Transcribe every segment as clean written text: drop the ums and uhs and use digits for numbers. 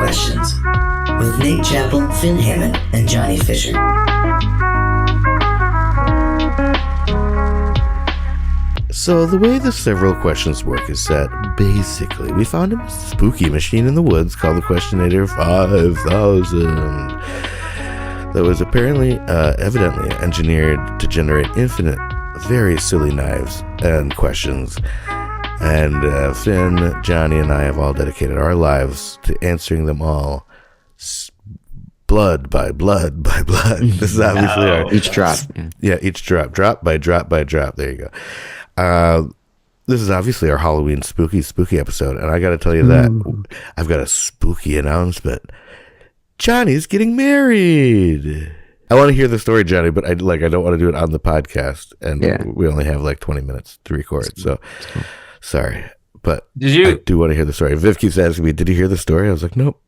Questions with Nate Chappell, Finn Hammond, and Johnny Fisher. So the way the several questions work is that basically we found a spooky machine in the woods called the Questionator 5000 that was apparently evidently engineered to generate infinite, very silly knives and questions. And Finn, Johnny, and I have all dedicated our lives to answering them all blood by blood by blood. This is obviously our... Each drop. Yeah, each drop. Drop by drop by drop. There you go. This is obviously our Halloween spooky episode. And I got to tell you that I've got a spooky announcement. Johnny's getting married. I want to hear the story, Johnny, but I don't want to do it on the podcast. And we only have like 20 minutes to record. So... Sorry, but I do want to hear the story. Viv keeps asking me, did you hear the story? I was like, nope.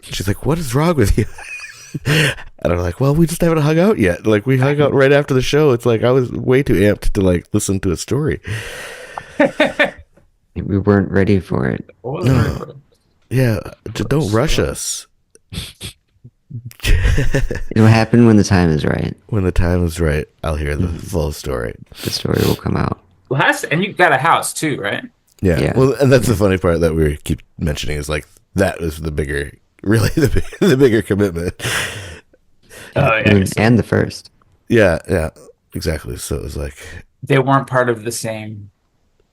She's like, what is wrong with you? And I'm like, well, we just haven't hung out yet. Like, we hung out right after the show. It's like I was way too amped to like listen to a story. We weren't ready for it. No. Yeah, don't rush us. It'll happen when the time is right. When the time is right, I'll hear the full story. The story will come out. And you got a house too, right? Yeah. Well, and that's the funny part that we keep mentioning is like that was the bigger commitment. Oh yeah, and the first. Yeah, exactly. So it was like they weren't part of the same.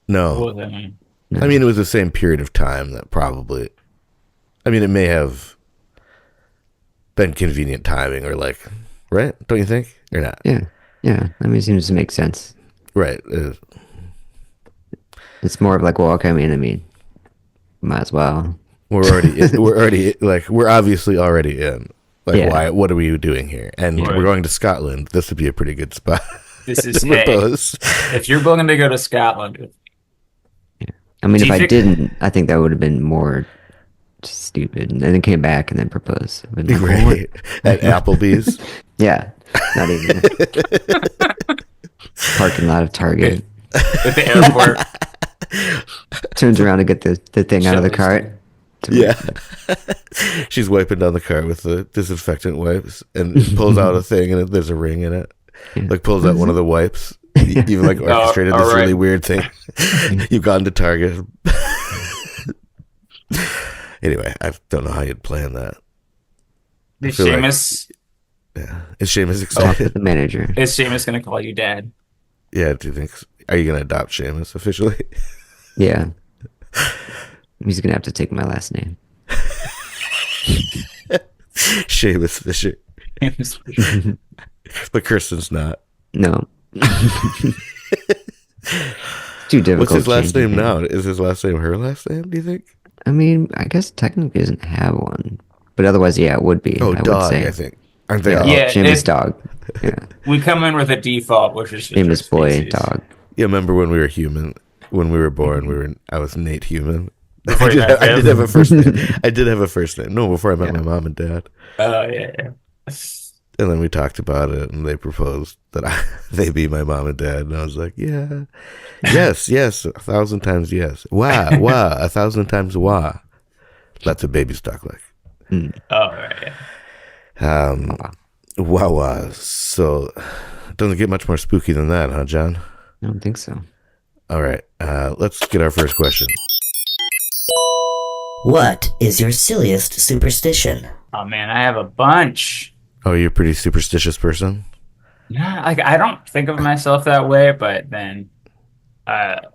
No. I mean, it was the same period of time that probably. I mean, it may have been convenient timing, or like, right? Don't you think, or not? Yeah. I mean, it seems to make sense. Right. It's more of like, well, okay, I mean, might as well. We're obviously already in. Like, why? What are we doing here? And we're going to Scotland. This would be a pretty good spot. This is if you're willing to go to Scotland. Yeah. I mean, if I didn't, I think that would have been more stupid. And then came back and then proposed. Like, right. At Applebee's. Yeah. Not even. Parking lot of Target. At the airport. Turns around to get the thing out of the cart. Yeah. She's wiping down the cart with the disinfectant wipes and pulls out a thing and there's a ring in it. Like pulls out one of the wipes. You've like orchestrated this really weird thing. You've gone to Target. Anyway, I don't know how you'd plan that. Is Seamus... Is Seamus excited? The manager. Is Seamus going to call you dad? Yeah, do you think... Are you going to adopt Seamus officially? Yeah. He's going to have to take my last name. Seamus Fisher. But Kirsten's not. No. Too difficult. What's his last name now? Is his last name her last name, do you think? I mean, I guess technically doesn't have one. But otherwise, yeah, it would be. Oh, I dog, would say. I think. Aren't they all? Yeah, Seamus dog. Yeah. We come in with a default, which is Seamus boy dog. Yeah, remember when we were human? When we were born, I was Nate Human. I did have a first name. I did have a first name. No, before I met my mom and dad. Oh, yeah. And then we talked about it, and they proposed that they be my mom and dad. And I was like, yeah. Yes, 1,000 times yes. Wah, 1,000 times wah. That's what babies talk like. Oh, right, yeah. Wah. So, it doesn't get much more spooky than that, huh, John? I don't think so. All right, let's get our first question. What is your silliest superstition? Oh, man, I have a bunch. Oh, you're a pretty superstitious person? Yeah, like I don't think of myself that way, but then, but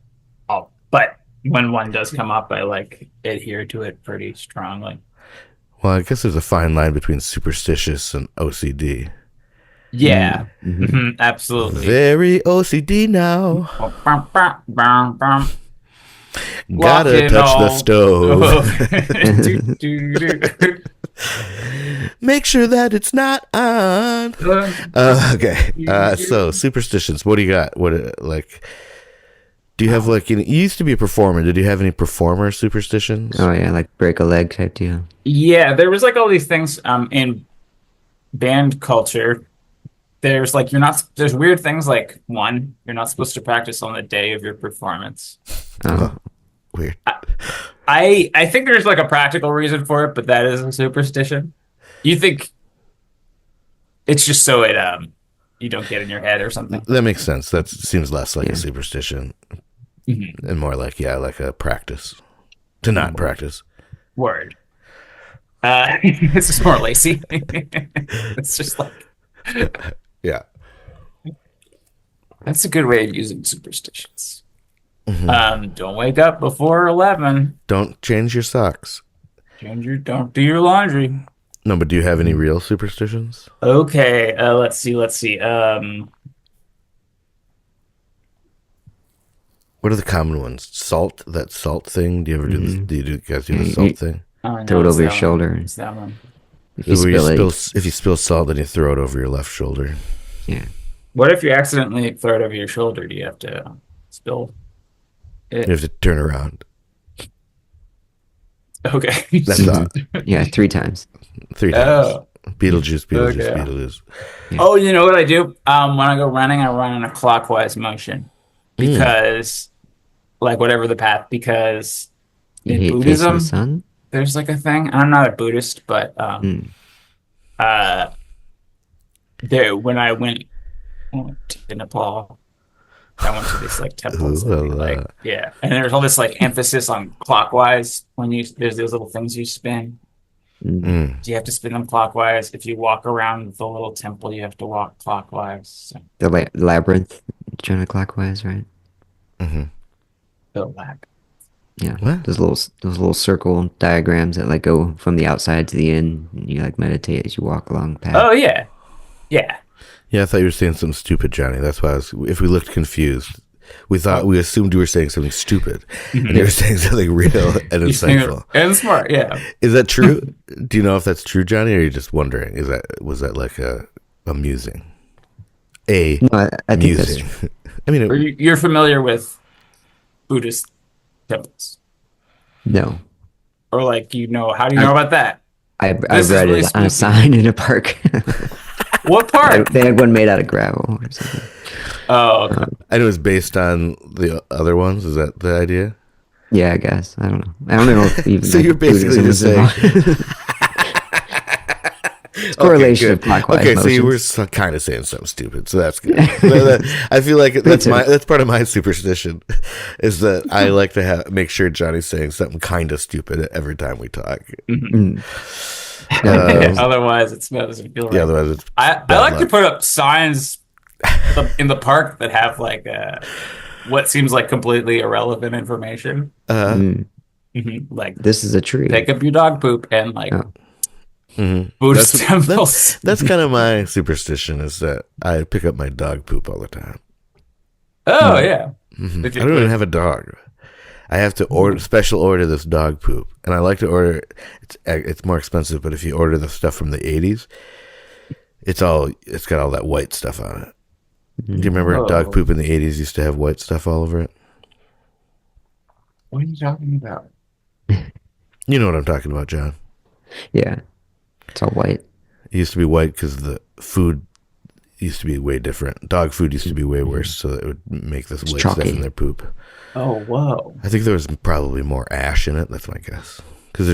when one does come up, I like adhere to it pretty strongly. Well, I guess there's a fine line between superstitious and OCD. Yeah, absolutely. Very OCD now. Gotta touch the stove. Make sure that it's not on. Okay. So superstitions. What do you got? What like? Do you have like? You used to be a performer. Did you have any performer superstitions? Oh yeah, like break a leg type deal. Yeah, there was like all these things in band culture. There's like there's weird things like you're not supposed to practice on the day of your performance. Oh, weird. I think there's like a practical reason for it, but that is a superstition. You think it's just so it you don't get in your head or something. That makes sense. That seems less like a superstition and more like a practice to not practice. Word. It's just more lazy. It's just like Yeah. that's a good way of using superstitions. Don't wake up before 11. Don't change your socks. Don't do your laundry. No, but do you have any real superstitions? Okay, let's see. What are the common ones? Salt, that salt thing. Do you ever do this? Do you guys do the salt thing? Oh, no, Throw it it's over your that one. shoulder. It's that one. If you spill it, If you spill salt, then you throw it over your left shoulder. yeah. What if you accidentally throw it over your shoulder? Do you have to spill it? You have to turn around. Okay. That's all. Yeah, 3 times. 3 times. Oh. Beetlejuice, Okay. Beetlejuice. Oh, you know what I do? When I go running, I run in a clockwise motion because, like, whatever the path. Because You in hate facing Buddhism, the sun? there's like a thing. I'm not a Buddhist, but when I went to Nepal, I went to these like temples, and and there's all this like emphasis on clockwise. There's those little things you spin. You have to spin them clockwise. If you walk around the little temple, you have to walk clockwise. So, The labyrinth, counterclockwise, right? the lab. Yeah. What? Those little circle diagrams that like go from the outside to the in, and you like meditate as you walk along the path. Oh yeah, yeah. Yeah, I thought you were saying something stupid, Johnny. That's why if we looked confused, we assumed you were saying something stupid, and you were saying something real and insightful and smart. Yeah. Is that true? Do you know if that's true, Johnny, or are you just wondering? Was that like amusing? No, I think that's Amusing. true. I mean, Or you're familiar with Buddhist temples, No. or like how do you know about that? I This is read really it on a spooky. sign in a park. What part? They had one made out of gravel or something. Oh, okay. I know it's based on the other ones. Is that the idea? Yeah, I guess. I don't know. I don't know if even So you're basically Buddhism just is involved. It's correlation Okay, of good. clockwise Okay, so you were motions. kind of saying something stupid, so that's good. I feel like that's part of my superstition, is that I like to make sure Johnny's saying something kind of stupid every time we talk. Otherwise, it doesn't feel right. Yeah, otherwise it's I like to put up signs in the park that have like what seems like completely irrelevant information. Like This is a tree. pick up your dog poop and like Mm-hmm. Buddhist temples. That's kind of my superstition, is that I pick up my dog poop all the time. Oh yeah. I don't even have a dog. I have to special order this dog poop, and I like to order. It's more expensive, but if you order the stuff from the 80s, it's got all that white stuff on it. Do you remember dog poop in the 80s used to have white stuff all over it? What are you talking about? You know what I'm talking about, John. Yeah. It's all white. It used to be white because the food used to be way different. Dog food used to be way worse, so it would make this white stuff in their poop. Oh whoa. I think there was probably more ash in it. That's my guess. Because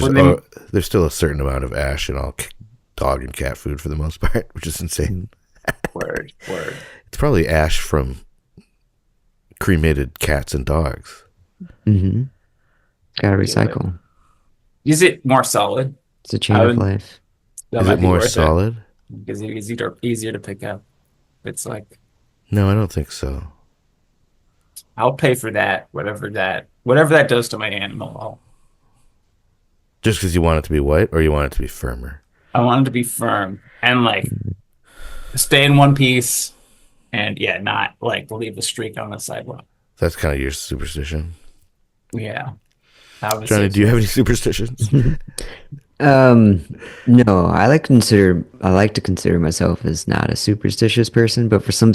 there's still a certain amount of ash in all dog and cat food for the most part, which is insane. Word. It's probably ash from cremated cats and dogs. Mm-hmm. Gotta recycle. Is it more solid? It's a chain of life. That Is might it be more worth solid? Because it's easier to pick up. It's like No, I don't think so. I'll pay for that, whatever that does to my animal. Just because you want it to be white, or you want it to be firmer? I want it to be firm and like stay in one piece, and not like leave a streak on the sidewalk. That's kind of your superstition. Yeah. Johnny, do you have any superstitions? No, I like to consider myself as not a superstitious person, but for some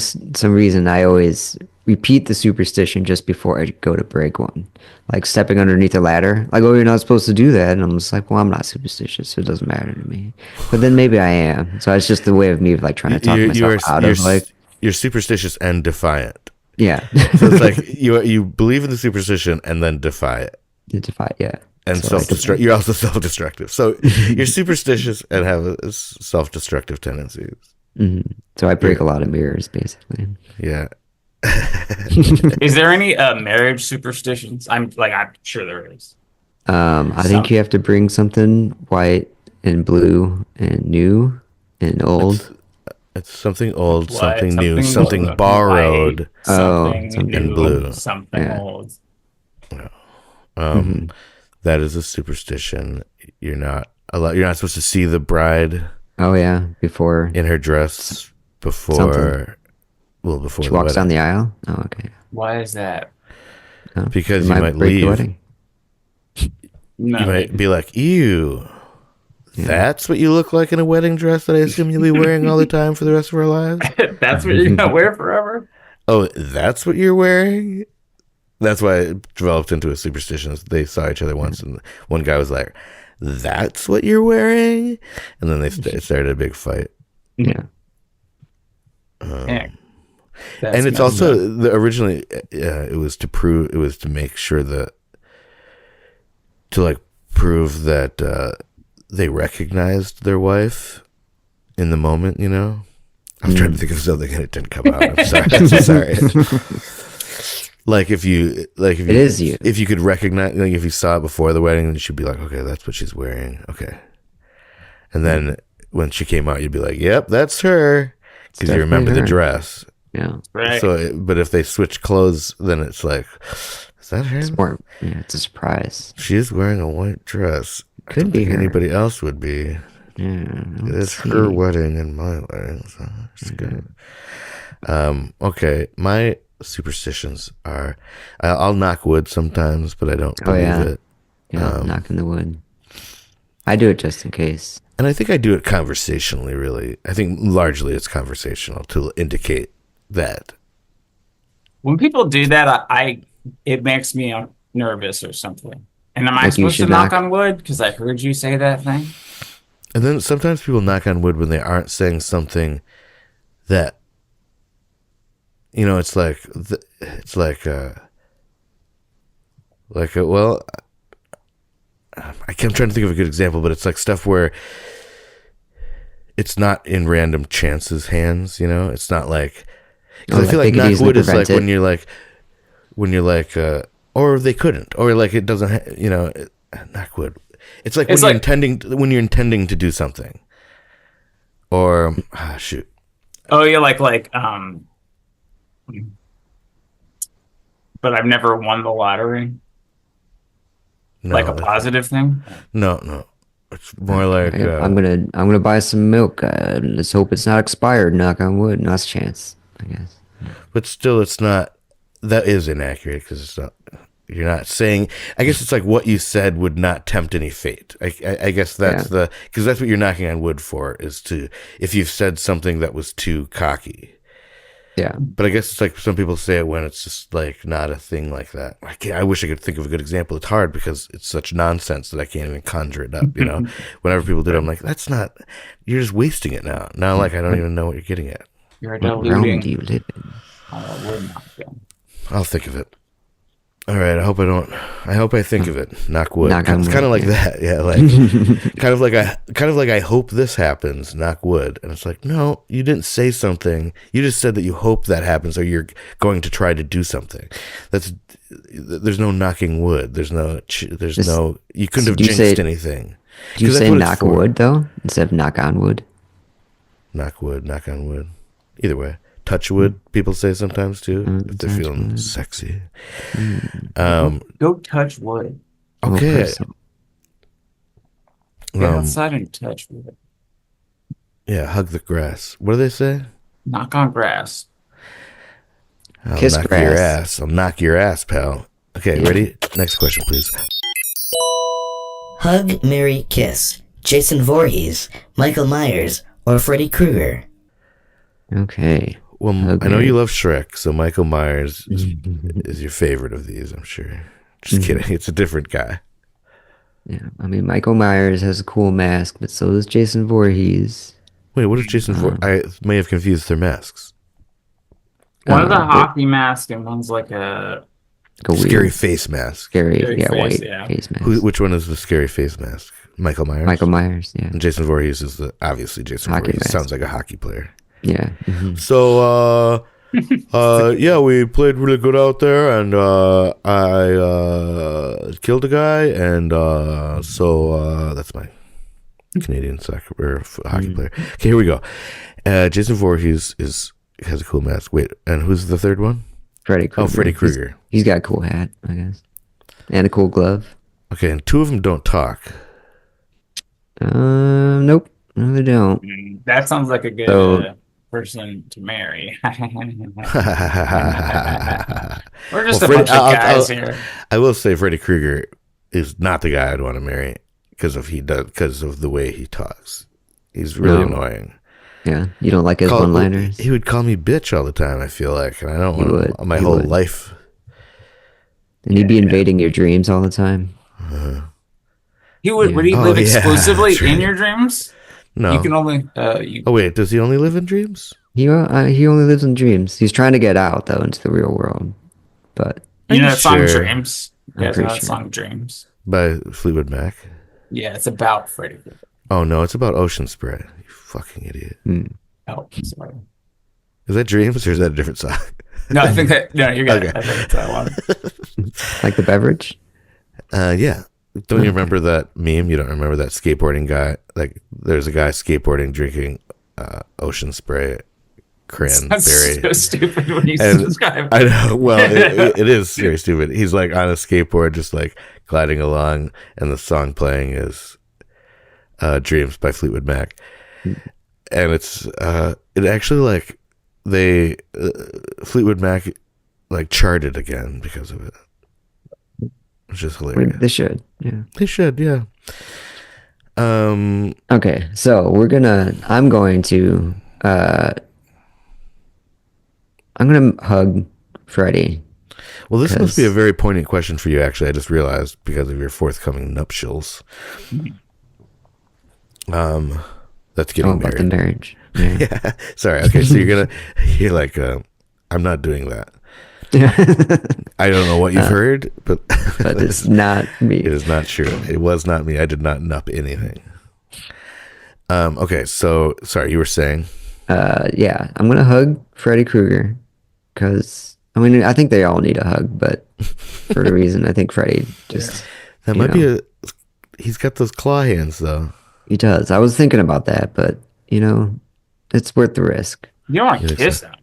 reason I always repeat the superstition just before I go to break one. Like stepping underneath a ladder. Like, oh, you're not supposed to do that. And I'm just like, well, I'm not superstitious, so it doesn't matter to me. But then maybe I am. So it's just the way of me like trying to talk myself out of like you're superstitious and defiant. Yeah. So it's like you believe in the superstition and then defy it. Defy, yeah. and So like- self-destruct. You're also self-destructive. So you're superstitious and have self-destructive tendencies. So I break a lot of mirrors, basically. Yeah. Is there any marriage superstitions? I'm sure there is. I think you have to bring something white and blue and new and old. It's something old, What? something new, Something something borrowed. white, something something new, blue. something Yeah. old. That is a superstition. You're not supposed to see the bride Oh yeah, before in her dress before Something. before she the walks down wedding. the aisle. Oh, okay. Why is that? Oh, Because it you might break the leave. wedding. No, You might be like, ew, that's what you look like in a wedding dress that I assume you'll be wearing all the time for the rest of our lives? that's what you're gonna wear forever. Oh, that's what you're wearing? That's why it developed into a superstition. They saw each other once, and one guy was like, that's what you're wearing? And then they started a big fight. Yeah. Yeah. And it's also, originally, it was to make sure that, to like prove that they recognized their wife in the moment, you know? I was trying to think of something and it didn't come out. I'm sorry. I'm so sorry. If you It is you. if you could recognize, like if you saw it before the wedding, then you should be like, okay, that's what she's wearing. Okay. And then when she came out, you'd be like, yep, that's her. Because you remember the her. dress. Yeah. right. So, but if they switch clothes, then it's like, is that her? It's more. Yeah, it's a surprise. She's wearing a white dress. I Could don't be think her. anybody else would be. Yeah. It's her wedding and my wedding, so it's good. Okay, my superstitions are, I'll knock wood sometimes, but I don't Oh, believe yeah. it. Yeah, knocking the wood. I do it just in case. And I think I do it conversationally, really. I think largely it's conversational to indicate that. When people do that, it makes me nervous or something. And am I Like you supposed to should knock knock- on wood? Because I heard you say that thing. And then sometimes people knock on wood when they aren't saying something that, you know, it's like, well, I'm trying to think of a good example, but it's like stuff where it's not in random chance's hands, you know? It's not like, because I feel like they could knock easily wood is like prevent when you're like, or they couldn't, or like it doesn't, you know, knock wood. It's like It's when like- you're intending to do something, or shoot. Oh, yeah, but I've never won the lottery. No, Like a positive thing. no. It's more like I'm gonna buy some milk. Let's hope it's not expired. Knock on wood. No, that's a chance, I guess. but still, it's not. That is inaccurate because it's not. You're not saying. I guess it's like what you said would not tempt any fate. I guess that's because that's what you're knocking on wood for, is to, if you've said something that was too cocky. Yeah. But I guess it's like some people say it when it's just like not a thing like that. I wish I could think of a good example. It's hard because it's such nonsense that I can't even conjure it up. You know, whenever people do it, I'm like, that's not. You're just wasting it now. Now, like I don't even know what you're getting at. You're What realm do diluting. you live in? Wood knocking. I'll think of it. All right. I hope I don't. I hope I think of it. Knock wood. Knock on It's wood, kind of like yeah. that. Yeah. Like kind of like I hope this happens. Knock wood. And it's like, no, you didn't say something. You just said that you hope that happens, or you're going to try to do something. There's no knocking wood. There's no. You couldn't have do you jinxed say- anything. Do you 'Cause that's say what it's knock for. wood though instead of knock on wood? Knock wood. Knock on wood. Either way. Touch wood, people say sometimes too, if they're touch feeling wood. sexy. Go touch wood. Okay. Get outside and touch wood. Yeah, hug the grass. What do they say? Knock on grass. I'll Kiss knock grass. your ass. I'll knock your ass, pal. Okay, ready? Next question, please. Hug, marry, kiss. Jason Voorhees, Michael Myers, or Freddy Krueger. Okay. Well, Hug, I know marry. you love Shrek, so Michael Myers is your favorite of these, I'm sure. Just kidding. It's a different guy. Yeah. I mean, Michael Myers has a cool mask, but so does Jason Voorhees. Wait, what is Jason for? I may have confused their masks. One of the but- hockey masks and one's like a Like a Scary weird, face mask. scary, Scary yeah, face, white yeah. face mask. Which one is the scary face mask? Michael Myers? Michael Myers, yeah. And Jason Voorhees is obviously Jason Hockey Voorhees. mask. Sounds like a hockey player. Yeah. Mhm. So, yeah, we played really good out there, and I killed a guy, and so that's my Canadian soccer or hockey player. Okay, here we go. Jason Voorhees has a cool mask. Wait, and who's the third one? Freddy Krueger. Oh, Freddy Krueger. He's got a cool hat, I guess. And a cool glove. Okay, and two of them don't talk. Nope. No, they don't. That sounds like a good So- person to marry. Well, We're just a Freddy- bunch of guys here. I will say Freddy Krueger is not the guy I'd want to marry because of the way he talks. He's really No. annoying. Yeah. You don't like his one-liners? He would call me bitch all the time, I feel like, and I don't He want would. my He whole would. life. And he'd be invading your dreams all the time. Would he Oh, live yeah, exclusively that's right. in your dreams? No. You can only you Oh wait, does he only live in dreams? He only lives in dreams. He's trying to get out, though, into the real world. But know that song Sure. Dreams? You I'm guys know pretty that sure. song Dreams? By Fleetwood Mac? Yeah, it's about Freddy Krueger. Oh no, it's about Ocean Spray. You fucking idiot. Oh, sorry. Is that Dreams or is that a different song? No, I think that you got it. Okay. I think it's that one. like the beverage? Yeah. Don't you remember that meme? You don't remember that skateboarding guy? Like, there's a guy skateboarding drinking Ocean Spray cranberry. That's so stupid when you And describe I know. Well, it is very stupid. He's like on a skateboard, just like gliding along, and the song playing is "Dreams" by Fleetwood Mac, and it actually like Fleetwood Mac like charted again because of it, which is hilarious. They should. Yeah. They should, yeah. Okay, so I'm going to hug Freddy. Well, this must be a very poignant question for you, actually. I just realized because of your forthcoming nuptials. That's getting About the married. marriage. Yeah. Yeah. Sorry. Okay. So you're like, I'm not doing that. I don't know what you've heard, but But it's not me. it is not true. It was not me. I did not nup anything. Okay. So sorry, you were saying. Yeah, I'm gonna hug Freddy Krueger because I think they all need a hug, but for a reason, I think Freddy just That might be he's got those claw hands though. he does. I was thinking about that, but it's worth the risk. You don't want to kiss him.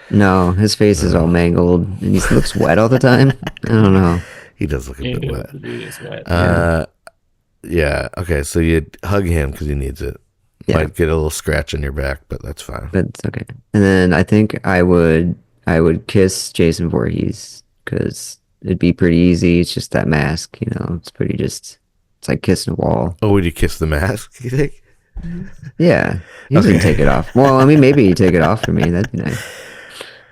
No, his face is all mangled and he looks wet all the time. I don't know. He does look a bit wet. He is wet. Yeah. Okay. So you hug him because he needs it. Yeah. Might get a little scratch on your back, but that's fine. But it's okay. And then I think I would kiss Jason Voorhees because it'd be pretty easy. It's just that mask, it's like kissing a wall. Oh, would you kiss the mask? You think? Yeah, he doesn't take it off. Well, maybe he'd take it off for me. That'd be nice.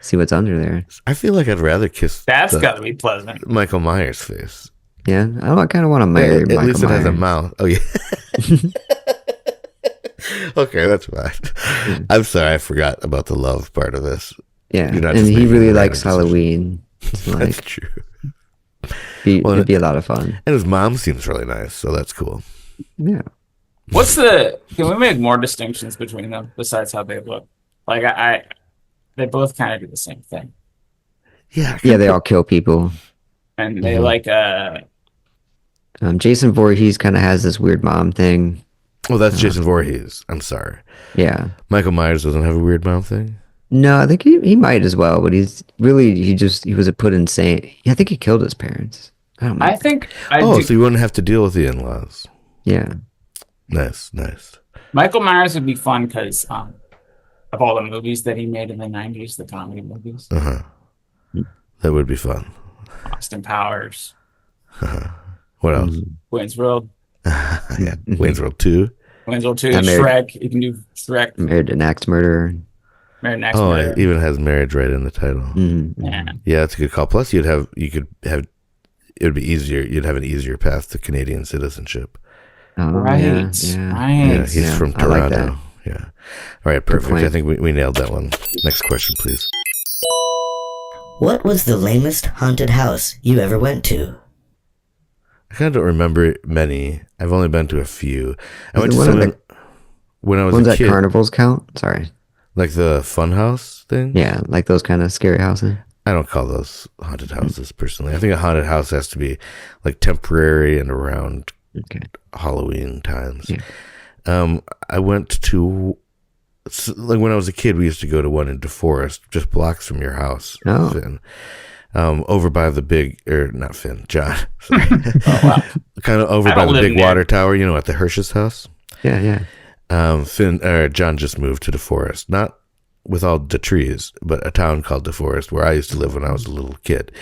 See what's under there. I feel like I'd rather kiss That's got to be pleasant. Michael Myers' face. Yeah, I kind of want to marry At Michael least it has a Myers. mouth. Oh yeah. Okay, that's fine. I'm sorry, I forgot about the love part of this. Yeah, You're not and just he making really a likes random decision. Halloween. It's That's like true. it'd be a lot of fun. And his mom seems really nice, so that's cool. Yeah. Can we make more distinctions between them besides how they look? Like they both kind of do the same thing. Yeah. Yeah, they all kill people. And they Jason Voorhees kind of has this weird mom thing. Well, that's Jason Voorhees. I'm sorry. Yeah. Michael Myers doesn't have a weird mom thing. No, I think he might as well, but he was put insane. I think he killed his parents. I don't know. I think So you wouldn't have to deal with the in-laws. Yeah. Nice. Michael Myers would be fun because of all the movies that he made in the 90s, the comedy movies. That would be fun. Austin Powers, What else? Wayne's World, Yeah. Wayne's World 2. Wayne's World 2, I married- Shrek. You can do Shrek, Married an axe murderer. Married an Axe Oh, Murderer. it even has marriage right in the title. Yeah. Yeah, that's a good call. Plus, it would be easier. You'd have an easier path to Canadian citizenship. Oh, Right. yeah. Right. Yeah, he's from I like Toronto. Yeah. All right, perfect. point. I think we nailed that one. Next question, please. What was the lamest haunted house you ever went to? I kind of don't remember many. I've only been to a few. I went to one some of the when I was ones a that kid. carnivals count? Sorry. Like the fun house thing? Yeah, like those kind of scary houses. I don't call those haunted houses personally. I think a haunted house has to be like temporary and around Halloween times. Yeah. I went to, like when I was a kid, we used to go to one in DeForest, just blocks from your house. Oh. Finn. Over by the big, or not Finn, John. Sorry. Oh, wow. Kind of over I by don't the live big near. water tower, at the Hirsch's house. Yeah. John just moved to DeForest, not with all the trees, but a town called DeForest where I used to live when I was a little kid.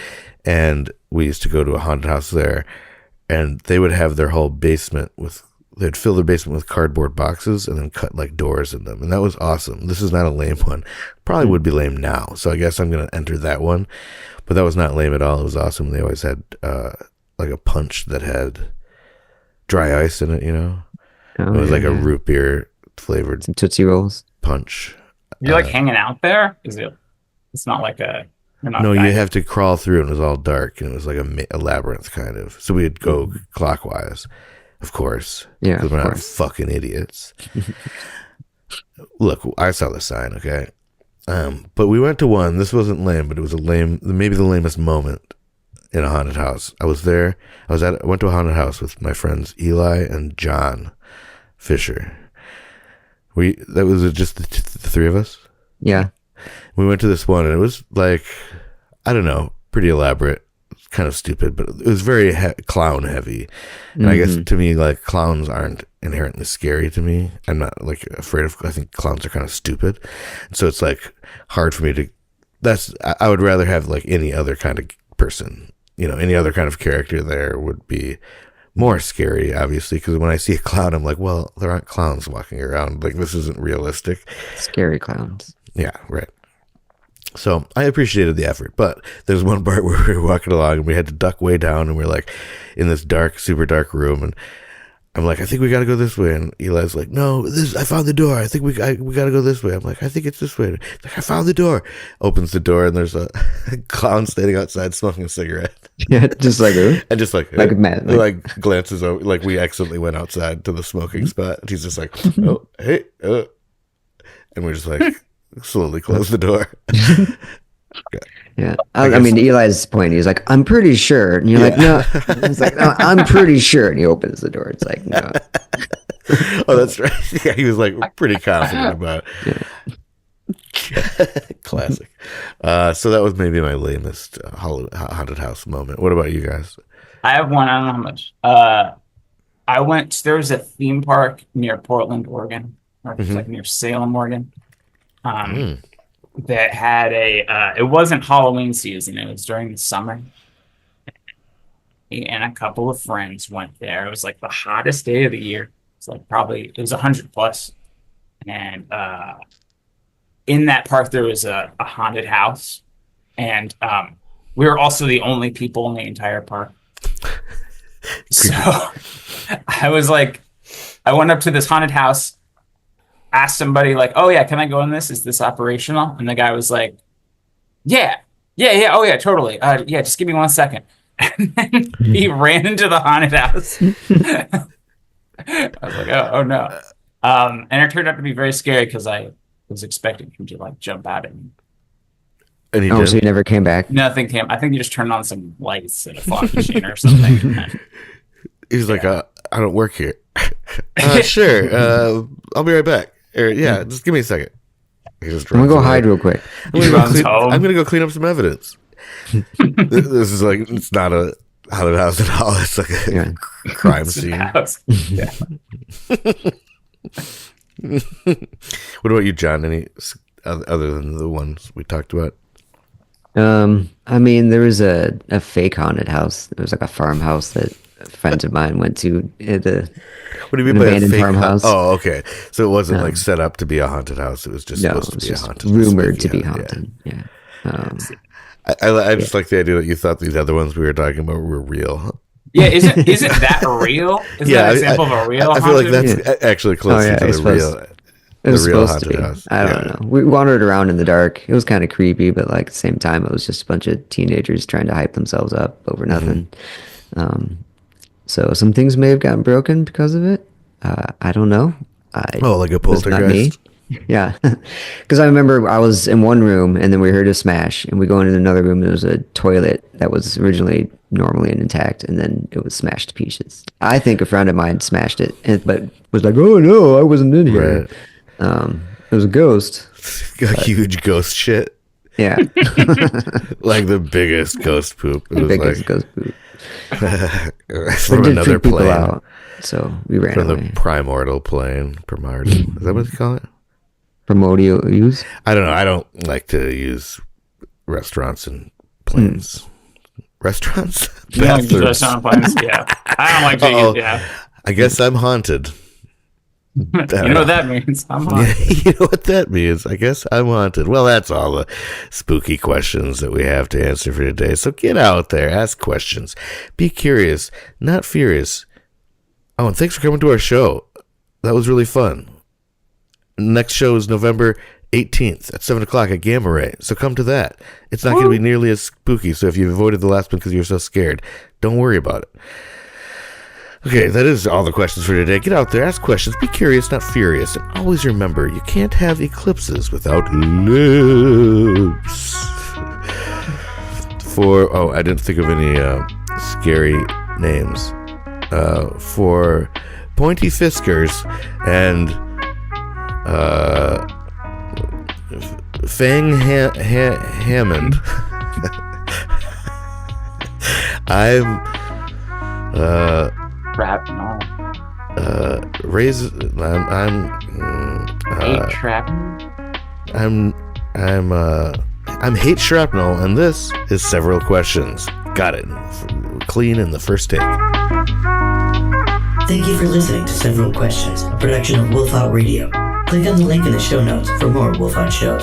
And we used to go to a haunted house there, and they would have their whole basement they'd fill their basement with cardboard boxes and then cut like doors in them. And that was awesome. This is not a lame one. Probably would be lame now. So I guess I'm going to enter that one. But that was not lame at all. It was awesome. They always had like a punch that had dry ice in it, Oh, it was like a yeah. root beer flavored Some Tootsie Rolls. punch. You're like hanging out there? It's not like you're not No, guided. you have to crawl through, and it was all dark, and it was like a labyrinth kind of. So we'd go clockwise, of course. Yeah, because of we're not course. fucking idiots. Look, I saw the sign, okay? But we went to one. This wasn't lame, but it was maybe the lamest moment in a haunted house. I was there. I went to a haunted house with my friends Eli and John Fisher. That was just the three of us. Yeah. We went to this one, and it was like, I don't know, pretty elaborate, kind of stupid, but it was very clown heavy. And I guess to me, like, clowns aren't inherently scary to me. I'm not like afraid of. I think clowns are kind of stupid, and so it's like hard for me to. I would rather have like any other kind of person, any other kind of character there would be more scary, obviously, because when I see a clown, I'm like, well, there aren't clowns walking around. Like, this isn't realistic. Scary clowns. Yeah, right. So I appreciated the effort, but there's one part where we were walking along and we had to duck way down, and we're like in this dark, super dark room, and I'm like, I think we got to go this way, and Eli's like, no, I found the door. I think we got to go this way. I'm like, I think it's this way. He's like, I found the door. Opens the door, and there's a clown standing outside smoking a cigarette. Yeah, just like And just like mad, like glances over, like we accidentally went outside to the smoking spot. And he's just like, oh, hey, and we're just like slowly close the door. Yeah. I mean, Eli's point, he's like, I'm pretty sure. And you're like, no. He's like, no, I'm pretty sure. And he opens the door. It's like, no. Oh, that's right. Yeah, he was like pretty confident about it. Classic. So that was maybe my lamest haunted house moment. What about you guys? I have one. I don't know how much. There was a theme park near Portland, Oregon, or it's like near Salem, Oregon. That had it wasn't Halloween season. It was during the summer. And a couple of friends went there. It was like the hottest day of the year. It's like it was 100 plus. And in that park, there was a haunted house. And we were also the only people in the entire park. So I went up to this haunted house, asked somebody like, oh yeah, can I go in this? Is this operational? And the guy was like, yeah. Oh yeah, totally. Yeah, just give me 1 second. And then he ran into the haunted house. I was like, oh no. And it turned out to be very scary because I was expecting him to like jump out at me. And he Oh, did. so he never came back? Nothing came. I think you just turned on some lights at a fog machine or something. He's like, I don't work here. Sure. I'll be right back. Just give me a second. He just I'm going to go runs away. hide real quick. I'm gonna go clean up some evidence. This is like, it's not a haunted house at all. It's like a crime scene. Yeah. What about you, John? Any other than the ones we talked about? I mean, there was a fake haunted house. It was like a farmhouse that friends of mine went to. What do you mean An by a abandoned fake farmhouse. Oh, okay. So it wasn't like set up to be a haunted house. It was just No, supposed it to was be a just haunted. rumored to be Yeah. haunted. Yeah. I just like the idea that you thought these other ones we were talking about were real. Yeah, isn't that real? Is that an example of a real I feel like haunted? that's actually closer to it's the real. It was real supposed to haunted be. house. I don't know. We wandered around in the dark. It was kind of creepy, but like at the same time, it was just a bunch of teenagers trying to hype themselves up over nothing. So some things may have gotten broken because of it. I don't know. Like a It was not me. poltergeist? Yeah, because I remember I was in one room and then we heard a smash, and we go into another room. There was a toilet that was originally normally intact, and then it was smashed to pieces. I think a friend of mine smashed it, but was like, "Oh no, I wasn't in here." Right. It was a ghost. A huge ghost shit. Yeah, Like the biggest ghost poop. It the was biggest like ghost poop. from It did another freak people plane. out, so we ran From away. the primordial plane. Primordial. Is that what you call it? Primordial use. I don't know. I don't like to use restaurants and planes. Restaurants? You don't like to Bathrooms. restaurant plans? Yeah. I don't like to Uh-oh. yeah. I guess I'm haunted. You know what that means? I'm on. You know what that means? I guess I'm haunted. Well, that's all the spooky questions that we have to answer for today. So get out there, ask questions, be curious, not furious. Oh, and thanks for coming to our show. That was really fun. Next show is November 18th at 7 o'clock at Gamma Ray. So come to that. It's not going to be nearly as spooky. So if you avoided the last one because you were so scared, don't worry about it. Okay, that is all the questions for today. Get out there, ask questions, be curious, not furious, and always remember, you can't have eclipses without lips. I didn't think of any scary names. For Pointy Fiskers and Fang Hammond, I'm Trap, no. Hate trapping? I'm Hate Shrapnel, and this is Several Questions. Got it. Clean in the first take. Thank you for listening to Several Questions, a production of Wolf Out Radio. Click on the link in the show notes for more Wolf Out shows.